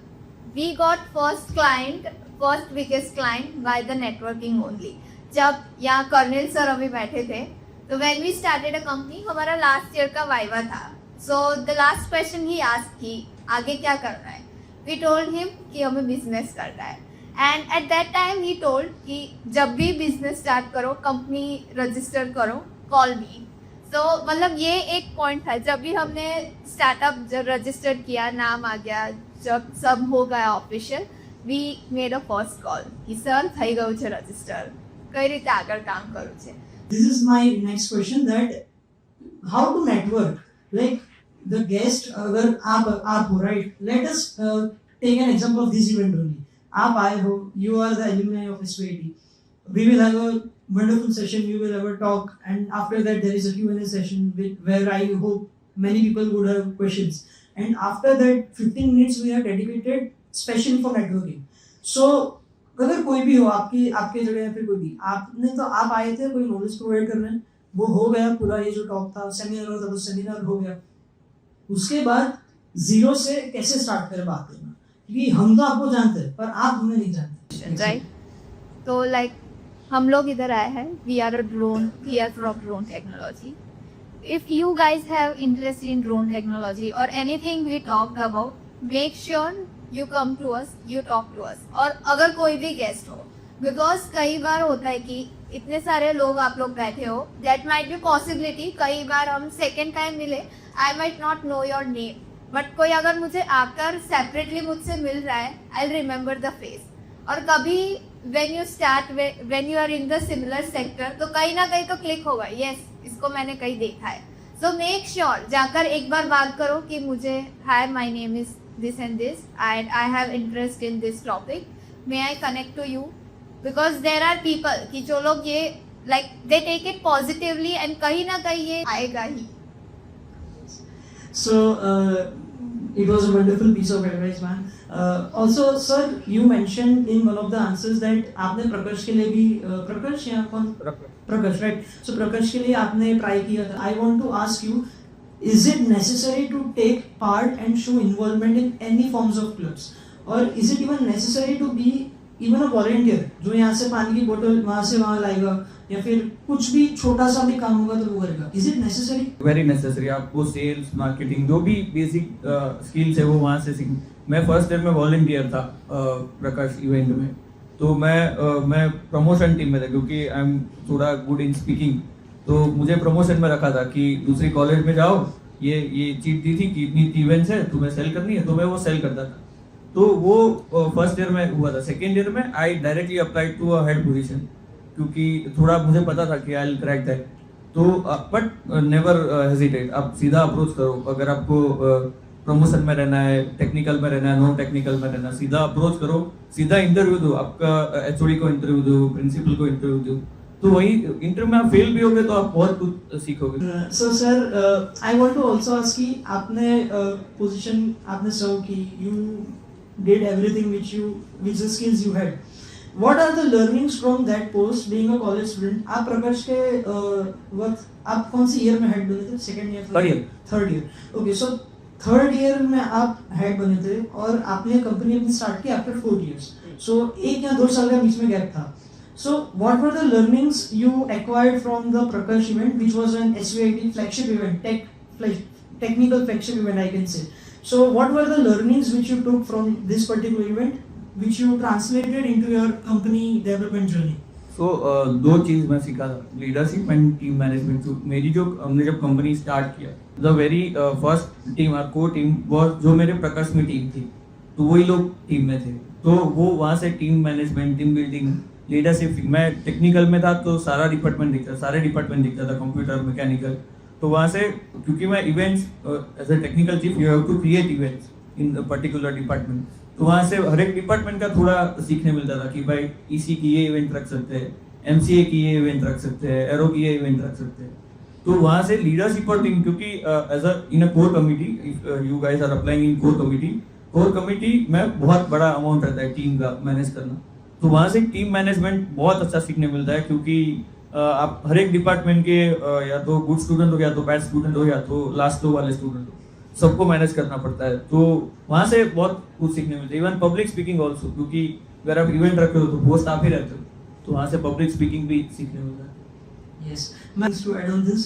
we got first biggest client by the networking only. जब यहाँ colonel sir अभी बैठे थे, तो when we started a company, हमारा last year का वाइवा था. So the last question he asked कि आगे क्या करना है? We told him कि हमें business करना है. And at that time he told कि जब भी business start करो, company register करो, call me. So मतलब ये एक point था. जब भी हमने startup register किया, नाम आ गया, जब सब हो गया official, we made a first call कि sir થઈ ગયું છે register, કઈ રીતે આગળ કામ કરવું છે. This is my next question, that how to network, like the guest अगर आप हो, right, let us take an example of this event only. आप आए हो, you are the alumni of S280. We will have a wonderful session, we will have a talk, and after that there is a Q&A session where I hope many people would have questions, and after that 15 minutes we are dedicated specially for networking. So अगर कोई भी हो आपके जगह या फिर कोई भी, आप आए थे कोई नॉलेज प्रोवाइड करने, वो हो गया पूरा, ये जो टॉक था, सेमिनार था, तो सेमिनार हो गया. उसके बाद जीरो से कैसे स्टार्ट करें बात करना, क्योंकि हम तो आपको जानते हैं पर आप हमें नहीं जानते, राइट. तो लाइक हम लोग इधर आए हैं, we are from drone technology. If you guys have interest in drone technology और anything we talk about, make sure you come to us, you talk to us. और अगर कोई भी गेस्ट हो, बिकॉज कई बार होता है कि इतने सारे लोग आप लोग बैठे हो, दैट माइट बी पॉसिबिलिटी कई बार हम सेकेंड टाइम मिले, I might not know your name, but कोई अगर मुझे आकर सेपरेटली मुझसे मिल रहा है, आई रिमेंबर द फेस. और कभी when you are in the similar sector, तो कहीं ना कहीं तो क्लिक होगा, यस इसको मैंने कहीं देखा है. सो मेक श्योर जाकर एक बार बात करो कि मुझे, hi my name is this and this and I have interest in this topic, may I connect to you. Because there are people कि जो लोग ये like they take it positively and कहीं ना कहीं ये आएगा ही. So it was a wonderful piece of advice, man. Also, sir, you mentioned in one of the answers that आपने प्रकाश के लिए भी प्रकाश या कौन प्रकाश, right? So प्रकाश के लिए आपने try किया था. I want to ask you, is it necessary to take part and show involvement in any forms of clubs, or is it even necessary to be even a volunteer जो यहाँ से पानी की बोतल वहाँ से वहाँ लाएगा या फिर कुछ भी छोटा सा भी काम होगा तो वो करेगा? Is it necessary? Very necessary. आपको सेल्स, मार्केटिंग, जो भी बेसिक स्किल्स है वो वहाँ से सीख. मैं फर्स्ट ईयर में वॉलंटियर था प्रकाश इवेंट में, तो मैं प्रमोशन टीम में था क्योंकि आई एम थोड़ा गुड इन स्पीकिंग. तो मुझे प्रमोशन में रखा था कि दूसरी कॉलेज में जाओ, ये चीज दी थी कि इतनी इवेंट्स है तुम्हें सेल करनी है, तो मैं वो सेल करता था. तो वो फर्स्ट ईयर में हुआ था. सेकेंड ईयर में I directly applied to a head position क्योंकि थोड़ा मुझे पता था कि आई विल क्रैक दैट. तो बट नेवर हेजिटेट, आप सीधा अप्रोच करो. अगर आपको प्रमोशन में रहना है, टेक्निकल में रहना है, नॉन टेक्निकल में रहना, सीधा अप्रोच करो, सीधा इंटरव्यू दो. आपका एचओडी को इंटरव्यू दो, प्रिंसिपल को इंटरव्यू दो. तो वही इंटरव्यू में आप फेल भी होगे तो आप बहुत कुछ सीखोगे. So sir, I want to also ask कि आपने पोजीशन आपने सर्व की, you did everything which the skills you had. What are the learnings from that post being a college student? आप प्रकाश के वक्त आप कौन सी ईयर में हेड बने थे? Second year? Third year. Okay, so third year में आप हेड बने थे और आपने कंपनी अपनी स्टार्ट की आफ्टर 4 years. सो 1 या 2 साल का बीच में गैप था. So what were the learnings you acquired from the Prakash event, which was an SVIT flagship event, technical flagship event, I can say. So what were the learnings which you took from this particular event, which you translated into your company development journey? So दो चीज मैं सीखा था, leadership and team management. हमने जब company start किया, the very first team, our core team was जो मेरे प्रकाश में टीम थी, तो वही लोग टीम में थे. तो वो वहाँ से team management, team building, leadership. मैं टेक्निकल में था तो सारे डिपार्टमेंट दिखता था, कंप्यूटर, मैकेनिकल. तो वहाँ से क्योंकि मैं events as a technical chief, you have to create events in particular department. तो वहाँ से हर एक डिपार्टमेंट का थोड़ा सीखने मिलता था कि भाई ईसी की ये इवेंट रख सकते हैं, एमसीए की ये इवेंट रख सकते हैं, एरो की ये इवेंट रख सकते हैं. तो वहाँ से लीडरशिप और टीम, क्योंकि as a in a core committee, you guys are applying in core committee में बहुत बड़ा अमाउंट रहता है टीम का मैनेज करना। तो वहाँ से टीम मैनेजमेंट बहुत अच्छा सीखने मिलता है, क्योंकि आप हर एक डिपार्टमेंट के या तो गुड स्टूडेंट हो या तो बैड स्टूडेंट हो या तो लास्ट लो वाले स्टूडेंट हो, सबको मैनेज करना पड़ता है। तो वहाँ से बहुत कुछ सीखने मिलता है, इवन पब्लिक स्पीकिंग ऑल्सो, क्योंकि अगर आप इवेंट रखते हो तो होस्ट आप ही रहते हो, तो वहाँ से पब्लिक स्पीकिंग भी सीखने मिलता है। Yes. Ma'am, to add on this.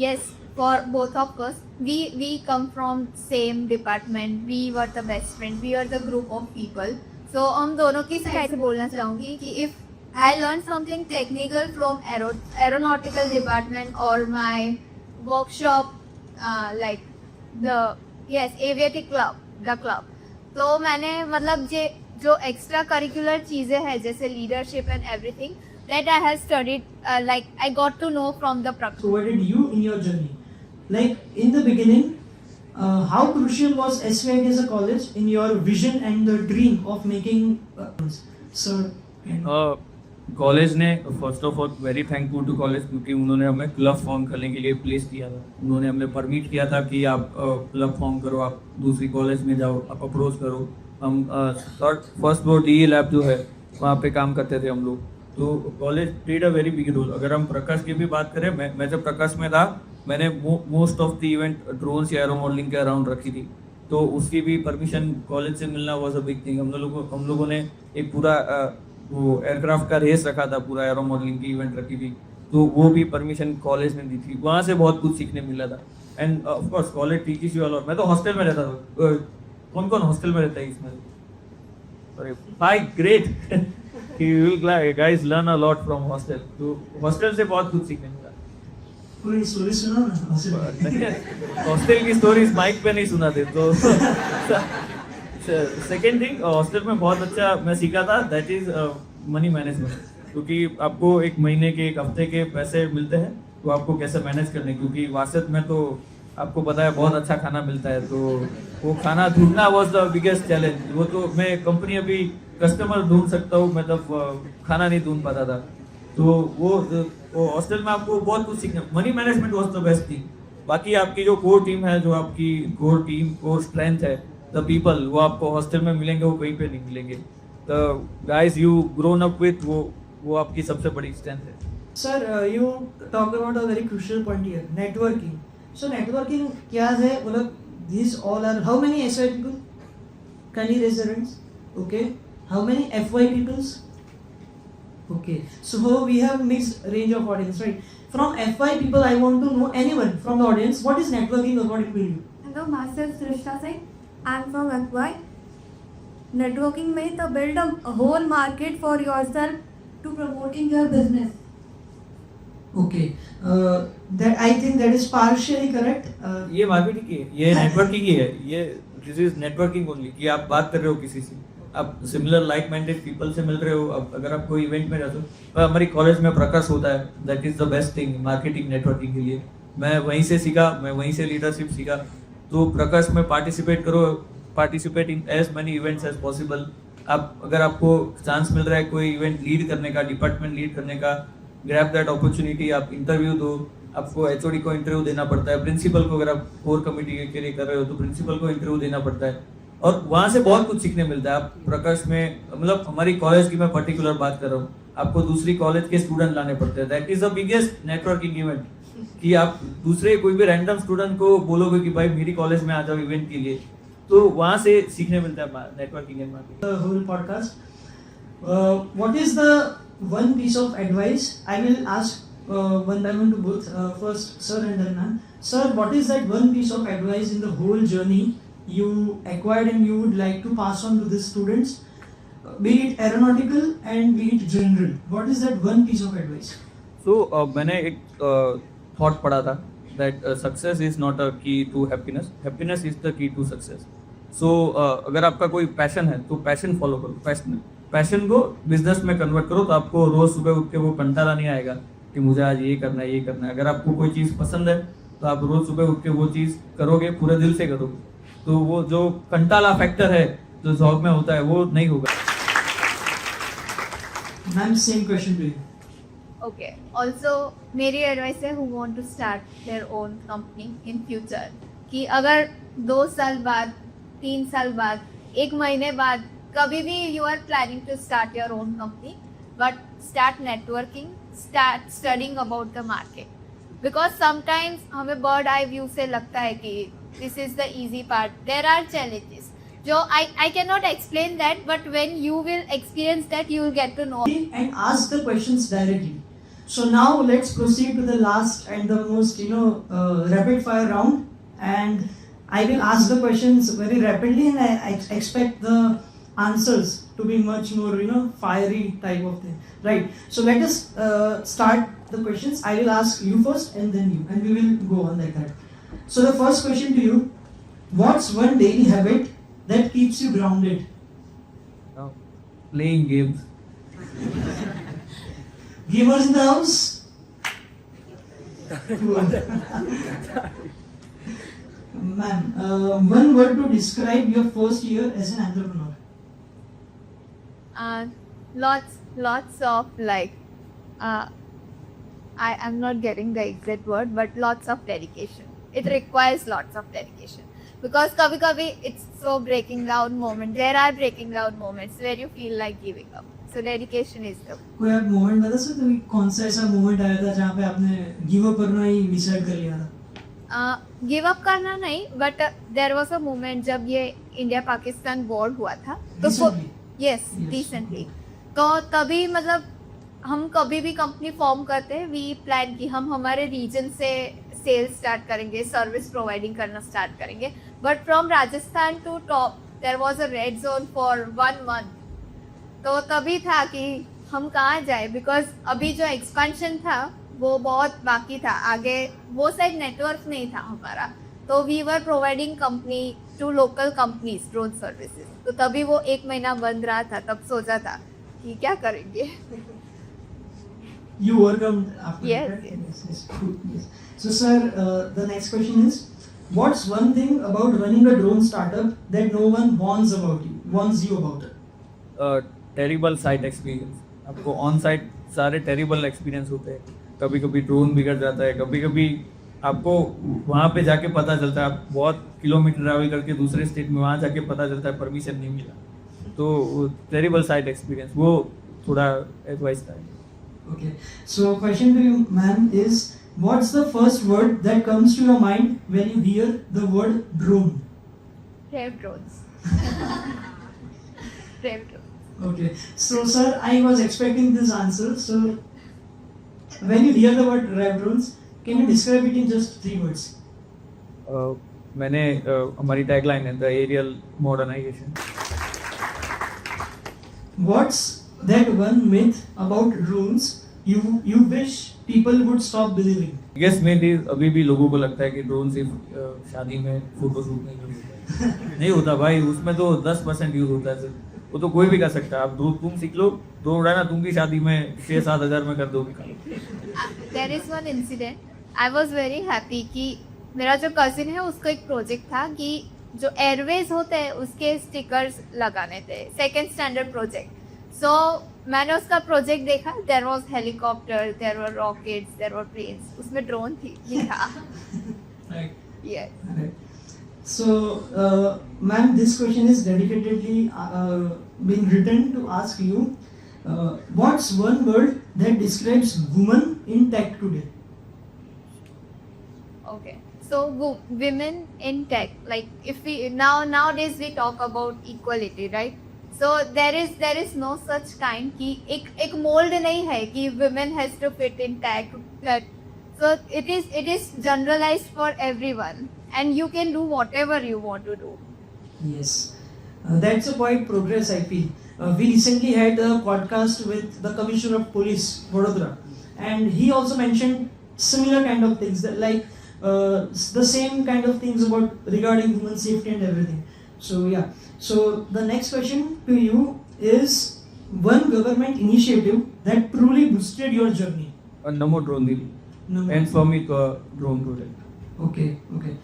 Yes, for both of us, we come from same department. We were the best friend. We are the group of people. So हम दोनों की साइड से बोलना चाहूँगी कि if I learned something technical from aeronautical department or my workshop, like the aviatic club, the club. तो मैंने मतलब जो एक्स्ट्रा करिकुलर चीज़ें हैं जैसे leadership and everything that I have studied, like I got to know from the practice. So what did you in your journey? Like in the beginning, how crucial was SVIT as a college in your vision and the dream of making sir? College ने first of all very thankful to college, क्योंकि उन्होंने हमें club form करने के लिए place किया था। उन्होंने हमें परमिट किया था कि आप क्लब फॉर्म करो, आप दूसरी कॉलेज में जाओ, आप अप्रोच करो। हम फर्स्ट फ्लोर DE लैब जो है वहाँ पे काम करते थे हम लोग। तो college played a very big role. अगर हम प्रकाश की भी बात करें, मैं जब प्रकाश में था मैंने most of the event drones या एरो मॉडलिंग के अराउंड रखी थी, तो उसकी भी परमिशन कॉलेज से मिलना वाज अ बिग थिंग। हम लोगों ने एक पूरा वो एयरक्राफ्ट का रेस रखा था, पूरा एरो मॉडलिंग की इवेंट रखी थी, तो वो भी परमिशन कॉलेज ने दी थी। वहाँ से बहुत कुछ सीखने मिला था। End of course college teachers you all. मैं तो हॉस्टल में रहता था। कौन कौन हॉस्टल में रहता है इसमें? अरे भाई great You will guys learn a lot from hostel. तो hostel से बहुत कुछ सीखने मिला। कोई स्टोरी सुना ना? हॉस्टल की स्टोरीज माइक पे नहीं सुनाते। तो सेकेंड थिंग, हॉस्टल में बहुत अच्छा मैं सीखा था, दैट इज मनी मैनेजमेंट। क्योंकि आपको एक महीने के एक हफ्ते के पैसे मिलते हैं, तो आपको कैसे मैनेज करने, क्योंकि वासत में तो आपको पता है बहुत अच्छा खाना मिलता है, तो वो खाना ढूंढना वॉज द बिगेस्ट चैलेंज। वो तो मैं कंपनी अभी कस्टमर ढूंढ सकता हूँ, मतलब खाना नहीं ढूंढ पाता था। तो वो हॉस्टल में आपको बहुत कुछ सीखना। Money management was the best thing. बाकी आपकी जो कोर टीम है, जो आपकी कोर टीम कोर स्ट्रेंथ है, द पीपल, वो आपको हॉस्टल में मिलेंगे, वो कहीं पे नहीं मिलेंगे। The guys you grown up with, वो आपकी सबसे बड़ी स्ट्रेंथ है। Sir you talk about a very crucial point here, networking. So networking क्या है? मतलब these all are, how many SY people? Can you raise your hands? Okay. How many FY peoples? Okay. So we have mixed range of audience, right? From FY people, I want to know, anyone from the audience, what is networking according to you? Hello, myself Srishta Singh. I'm from FY. Networking means to build a whole market for yourself to promoting your business. Okay. That I think that is partially correct. ये marketing की है, ये networking की है, ये this is networking only. कि आप बात कर रहे हो किसी से, आप सिमिलर लाइक माइंडेड पीपल से मिल रहे हो। अब अगर आप कोई इवेंट में जाते हो, हमारी कॉलेज में प्रकाश होता है, that is the best thing marketing networking के लिए। मैं वहीं से सीखा, मैं वहीं से लीडरशिप सीखा। तो प्रकाश में पार्टिसिपेट करो, participate in as many events as possible. आप अगर आपको चांस मिल रहा है कोई इवेंट लीड करने का, डिपार्टमेंट लीड करने का, ग्रैब दैट अपॉर्चुनिटी। आप इंटरव्यू दो, आपको HOD को इंटरव्यू देना पड़ता है, प्रिंसिपल को, अगर आप कोर कमेटी के लिए कर रहे हो तो प्रिंसिपल को इंटरव्यू देना पड़ता है, और वहाँ से बहुत कुछ सीखने मिलता है। आप प्रकाश में, मतलब हमारी कॉलेज की मैं पर्टिकुलर बात कर रहा हूँ, आपको दूसरी कॉलेज के स्टूडेंट लाने पड़ते हैं। That is the biggest networking event, कि आप दूसरे कोई भी रैंडम स्टूडेंट को बोलोगे कि भाई मेरी कॉलेज में आ जाओ इवेंट के लिए, तो वहाँ से सीखने मिलता है networking and marketing. The whole podcast. What is the one piece of advice? I will ask one by one to both. First, sir and then ma'am. Sir, what is that one piece of advice in the whole journey you acquired and you would like to pass on to the students, be it aeronautical and be it general? What is that one piece of advice? So मैंने एक thought पढ़ा था, that success is not a key to happiness, happiness is the key to success. So अगर आपका कोई passion है तो passion follow करो, पैशन को बिजनेस में कन्वर्ट करो, तो आपको रोज सुबह उठ के वो कंटाला नहीं आएगा कि मुझे आज ये करना है, ये करना है। अगर आपको कोई चीज़ पसंद है तो आप रोज सुबह उठ के वो चीज़ करोगे, पूरे दिल से करोगे, तो वो जो कंटाला फैक्टर है जो जॉब में होता है वो नहीं होगा। Ma'am, same question to you. Okay. Also, मेरी एडवाइस है who want to start their own company in future कि अगर 2 साल बाद, 3 साल बाद, 1 महीने बाद कभी भी you are planning to start your own company, but start networking, start studying about the market. Because sometimes हमें bird eye view से लगता है कि this is the easy part. There are challenges. जो I cannot explain that, but when you will experience that, you will get to know. And ask the questions directly. So now let's proceed to the last and the most rapid fire round, and I will ask the questions very rapidly, and I expect the answers to be much more fiery type of thing, right? So let us start the questions. I will ask you first and then you, and we will go on like that. So the first question to you: what's one daily habit that keeps you grounded? Playing games. Gamers in the house? Ma'am, one word to describe your first year as an entrepreneur. Lots of like, I am not getting the exact word, but lots of dedication. It requires lots of dedication because kabhi it's so breaking down moment. There are breaking down moments where you feel like giving up. So dedication is the. कोई आप moment बता सकते हो कि कौन सा ऐसा moment आया था जहाँ पे आपने गिव अप करना ही डिसाइड कर लिया था? गिव अप करना नहीं, but there was a moment जब ये इंडिया पाकिस्तान वॉर हुआ था तो Recently? Yes Yes. रिसेंटली, तो तभी मतलब हम कभी भी कंपनी फॉर्म करते हैं वी प्लान कि हम हमारे रीजन से सेल्स स्टार्ट करेंगे, सर्विस प्रोवाइडिंग करना स्टार्ट करेंगे, but from Rajasthan to top there was a red zone for 1 month. तो तभी था कि हम कहाँ जाए, बिकॉज अभी जो एक्सपेंशन था वो बहुत बाकी था, आगे वो साइड नेटवर्क नहीं था हमारा, तो we were providing company to local companies drone services. तो तभी वो 1 महीना बंद रहा था, तब सोचा था कि क्या करेंगे. You overcome after Yes, that, right? yes. Yes, good, yes. So sir, the next question is, what's one thing about running a drone startup that no one warns you about it? Terrible site experience. आपको on site सारे terrible experience होते हैं. कभी कभी drone बिगड़ जाता है, कभी कभी आपको वहाँ पे जाके पता चलता है, आप बहुत किलोमीटर ट्रैवल करके दूसरे स्टेट में वहाँ जाके पता चलता है परमिशन नहीं मिला. तो टेरिबल साइट एक्सपीरियंस वो थोड़ा एडवाइस था. Okay. So question to you, ma'am, is what's the first word that comes to your mind when you hear the word drone? Rev drones. Rev drones. Okay. So sir, I was expecting this answer. So when you hear the word rev drones, can you describe it in just 3 words? मैंने हमारी tagline है the aerial modernization. What's that one myth about drones you wish people would stop believing? Guess mainly अभी भी लोगों को लगता है कि ड्रोन सिर्फ शादी में फोटो शूट नहीं होता है. नहीं होता भाई, उसमें तो 10% यूज होता है सिर्फ. वो तो कोई भी कर सकता है. आप तुम सीख लो, ड्रोन उड़ाना तुम की शादी में 6-7 हज़ार में कर दोगे. There is one incident, I was very happy कि मेरा जो कजिन है उसका एक प्रोजेक्ट था कि जो एयरवेज होते हैं उसके स्टिकर्स लगाने थे, 2nd स्टैंडर्ड प्रोजेक्ट. सो मैंने उसका प्रोजेक्ट देखा, there was helicopter, there were rockets, there were planes, उसमें ड्रोन थी लिखा. Right. Yes. Right. So, ma'am, this question is dedicatedly been written to ask you. What's one word that describes women in tech today? Okay. So women in tech, like if we nowadays we talk about equality, right? So there is no such kind कि एक mold नहीं है कि women has to fit in tech. So it is generalized for everyone, and you can do whatever you want to do. Yes, that's a quite progress I feel. We recently had a podcast with the Commissioner of Police, Vadodara, and he also mentioned similar kind of things that the same kind of things about regarding human safety and everything. So yeah. So the next question to you is one government initiative that truly boosted your journey. NaMo drone दीदी and स्वामी का drone project. Okay, okay.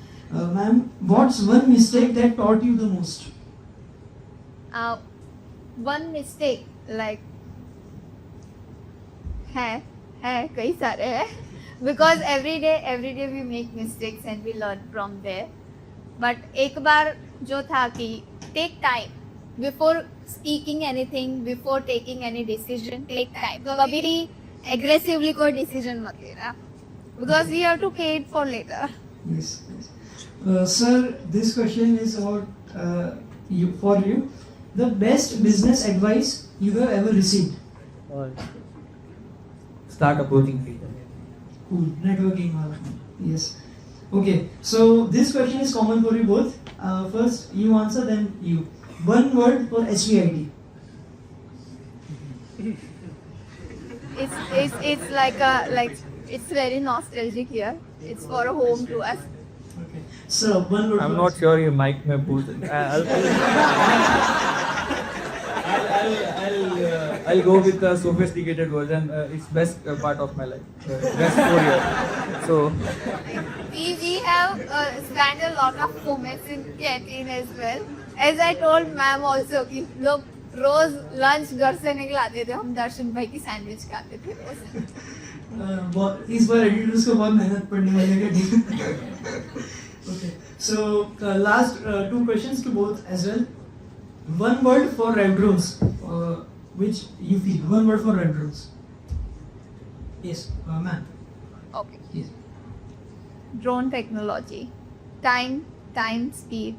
Ma'am, what's one mistake that taught you the most? One mistake like है है कई सारे हैं because every day we make mistakes and we learn from there but एक बार जो था कि take time before speaking anything before taking any decision take time तो कभी भी एग्रेसिवली कोई डिसीजन मत लेना because we have to pay it for later Yes. Yes. Sir, this question is about for you. The best business advice you have ever received. Start approaching people. Cool. Networking. Yes. Okay. So this question is common for you both. First, you answer, then you. One word for SVIT. it's like it's very nostalgic here it's for a home to us Okay. So one word. I'm for not sure ये mic में पूछ I'll go with the sophisticated version. It's best part of my life. Best 4 years. So we have spent a lot of moments in canteen as well as I told ma'am also कि लोग रोज lunch घर से निकलाते थे हम दर्शन भाई की sandwich खाते थे रोज इस बार एडिटर्स को बहुत मेहनत पड़ने वाली है Okay. So last 2 questions to both as well. One word for red drones, which you feel. One word for red drones. Yes, ma'am. okay Yes. drone technology time speed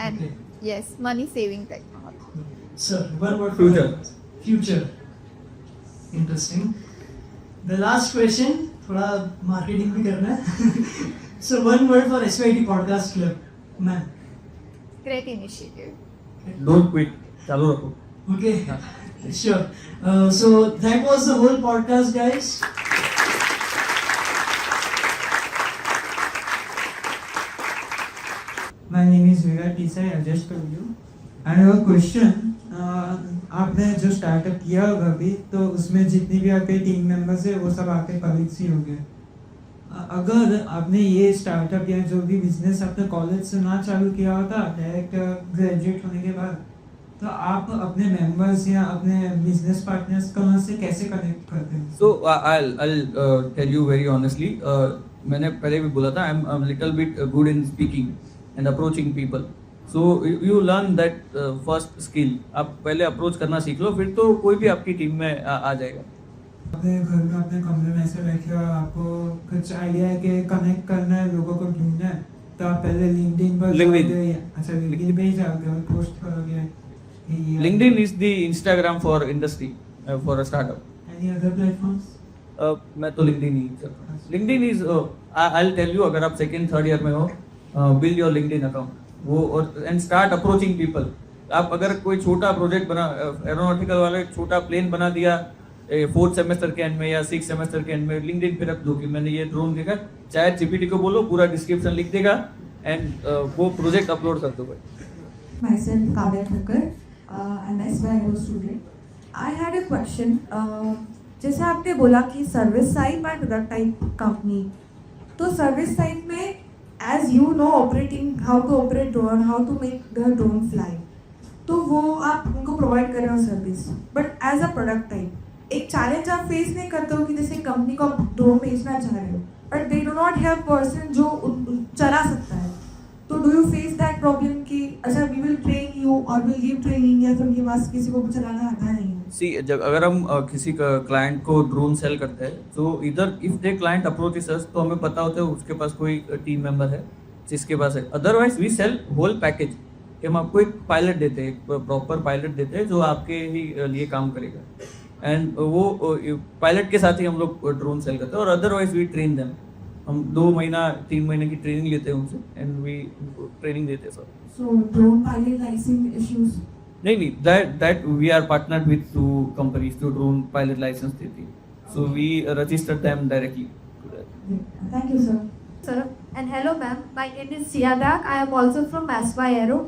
and Okay. yes money saving technology Sir, one word for Future. red drones. Future. Interesting. The last question, थोड़ा marketing भी करना है. So one word for SYT Podcast Club, ma'am. great initiative don't quit. चालू रखो. Okay, sure. So that was the whole podcast, guys. My name is Virat Desai. I just told you. I have a question. आपने जो startup किया होगा अभी तो उसमें जितनी भी आपके टीम मेंबर्स है वो सब आपके कलीग्स ही होंगे अगर आपने ये स्टार्टअप या जो भी बिजनेस आपने कॉलेज से ना चालू किया होता डायरेक्ट ग्रेजुएट होने के बाद तो आप अपने मेंबर्स या अपने बिजनेस पार्टनर्स को से कैसे कनेक्ट करते हैं So I'll tell you very honestly. मैंने पहले भी बोला था I'm a little bit good in speaking and approaching people. So you learn that first skill. आप पहले अप्रोच करना सीख लो फिर तो कोई भी आपकी टीम में आ जाएगा. अपने घर में अपने कमरे में ऐसे बैठे हो आपको कुछ आइडिया है कि कनेक्ट करना है लोगों को ढूंढना है तो आप पहले लिंक्डइन पर LinkedIn. जाओगे अच्छा लिंक्डइन पे ही जाओगे और पोस्ट करोगे LinkedIn is the Instagram for industry for a startup. Any other platforms मैं तो LinkedIn ही चलता हूँ. LinkedIन is I'll tell you अगर आप सेकेंड थर्ड ईयर में हो build your LinkedIn account वो और and start approaching people. आप अगर कोई छोटा प्रोजेक्ट बना एरोनॉटिकल वाले छोटा प्लेन बना दिया 4th सेमेस्टर के एंड में या 6th सेमेस्टर के एंड में लिंक्डइन पे रख दो कि मैंने ये ड्रोन देखा चाहे जीपीटी को बोलो पूरा डिस्क्रिप्शन लिख देगा एंड वो प्रोजेक्ट अपलोड कर दो भाई. Myself, Kavya Thakkar, an SYO student. I had a question. जैसे आपने बोला कि सर्विस साइड और प्रोडक्ट टाइप कंपनी तो सर्विस साइड में as you know operating how to operate drone how to make the drone fly तो वो आप उनको प्रोवाइड कर रहे हो service but as a product type एक चैलेंज आप फेस नहीं करते हो कि जैसे कंपनी को आप ड्रोन बेचना चाह रहे हो but they do not have person जो चला सकता है तो do you face that problem कि अच्छा वी विल ट्रेन यू और विल गिव ट्रेनिंग या फिर उनके पास किसी को चलाना आता नहीं है सी जब अगर हम किसी क्लाइंट को ड्रोन सेल करते हैं तो इधर इफ दे क्लाइंट अप्रोचेस अस तो हमें पता होता है उसके पास कोई टीम मेंबर है जिसके पास है otherwise we sell whole package कि हम आपको एक पायलट देते हैं एक प्रॉपर पायलट देते हैं जो आपके ही लिए काम करेगा एंड वो पायलट के साथ ही हम लोग ड्रोन सेल करते हैं और अदरवाइज वी ट्रेन देम हम 2 महीना 3 महीने की ट्रेनिंग लेते हैं उनसे एंड वी ट्रेनिंग देते हैं सर. So drone pilot license issues नहीं that we are partnered with 2 companies जो ड्रोन पायलट लाइसेंस देती so we registered them directly. Thank you sir Sir, and hello ma'am, my name is Siadak. I am also from Aspa Aero.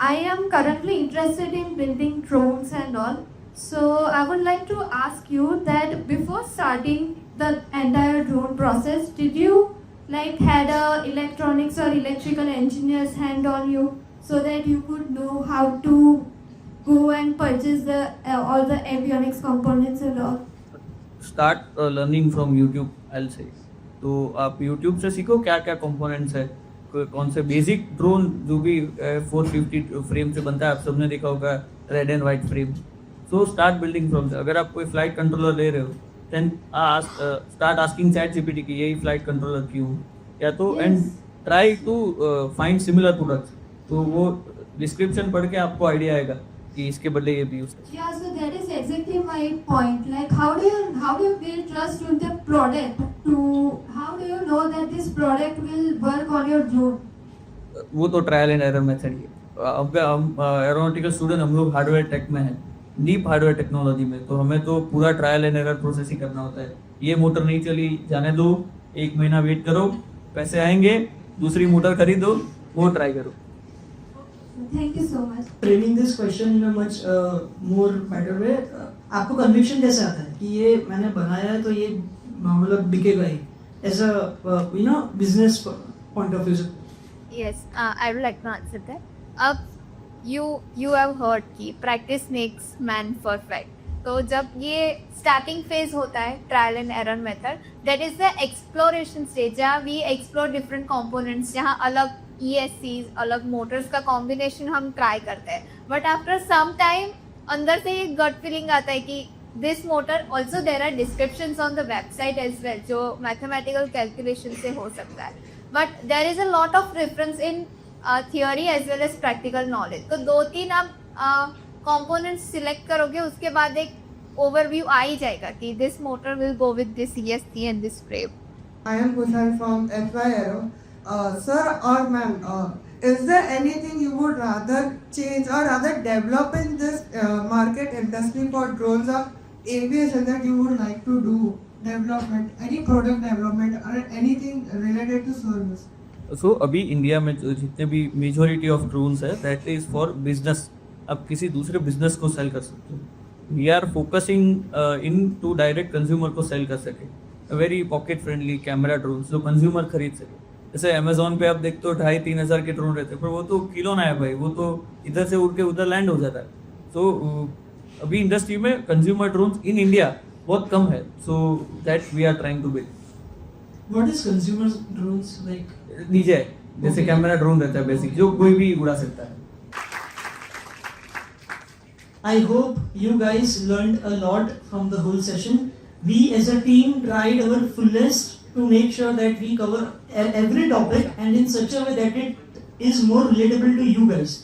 I am currently interested in building drones and all. So I would like to ask you that before starting the entire drone process, did you like had a electronics or electrical engineer's hand on you so that you could know how to go and purchase the all the avionics components and all? Start learning from YouTube I से। तो आप YouTube से सीखो क्या क्या components है, कौन से बेसिक ड्रोन जो भी 450 फ्रेम से बनता है, आप सबने देखा होगा red and white frame. So start building from से। अगर आप कोई फ्लाइट कंट्रोलर ले रहे हो देन स्टार्ट आस्किंग ChatGPT की यही फ्लाइट कंट्रोलर क्यों, या तो and try to find similar products. तो वो डिस्क्रिप्शन पढ़ के आपको आइडिया आएगा कि इसके बदले ये भी यूज कर। Yeah, so that is exactly my point. Like, how do you build trust in the product? How do you know that this product will work on your drone? वो तो ट्रायल एंड एरर मेथड ही है। अब हम aeronautical student, हम लोग hardware tech में हैं, deep hardware technology में, तो हमें तो पूरा ट्रायल एंड एरर प्रोसेस ही करना होता है। ये मोटर नहीं चली, जाने दो, 1 महीना वेट करो, पैसे आएंगे, दूसरी मोटर खरीदो, वो ट्राई करो। Thank you so much. Framing this question in a much more better way, आपको कन्विक्शन कैसे आता है कि ये मैंने बनाया है तो ये मतलब बिकेगा ही, as a business point of view से? Yes, I would like to answer that. You have heard कि practice makes man perfect. तो जब ये स्टार्टिंग फेज होता है trial and error method, that is the exploration stage, जहाँ we explore different components, जहाँ अलग ESCs, अलग मोटर्स का कॉम्बिनेशन हम ट्राई करते हैं। बट आफ्टर सम टाइम अंदर से एक गट फीलिंग आता है कि this motor also there are descriptions on the website as well, जो मैथमेटिकल कैलकुलेशन से हो सकता है। But there is a lot of difference in theory as well as practical knowledge. तो 2-3 आप कंपोनेंट्स सिलेक्ट करोगे, उसके बाद एक ओवरव्यू आ ही जाएगा कि this motor will go with this ESC and this frame. I am Kushan from SY Aero. Sir or ma'am, is there anything you would rather change or rather develop in this market industry for drones or aviation that you would like to do development, any product development or anything related to service? So अभी India में जितने भी majority of drones है that is for business, आप किसी दूसरे business को sell कर सकते हो। We are focusing in to direct consumer को सेल कर सके, very pocket friendly camera drones जो कंज्यूमर खरीद सके। जैसे अमेजोन पे आप देखते हो 2,500-3 हज़ार के ड्रोन रहते हैं, पर वो तो किलो ना है भाई, वो तो इधर से उड़ के उधर लैंड हो जाता है। सो अभी इंडस्ट्री में कंज्यूमर ड्रोन्स इन इंडिया बहुत कम है, so that we are trying to build. What is consumer drones like? DJI जैसे कैमरा ड्रोन रहता है बेसिक, जो कोई भी उड़ा सकता है। I hope you guys learned a lot from the whole session. We as a team tried our fullest to make sure that we cover every topic and in such a way that it is more relatable to you guys.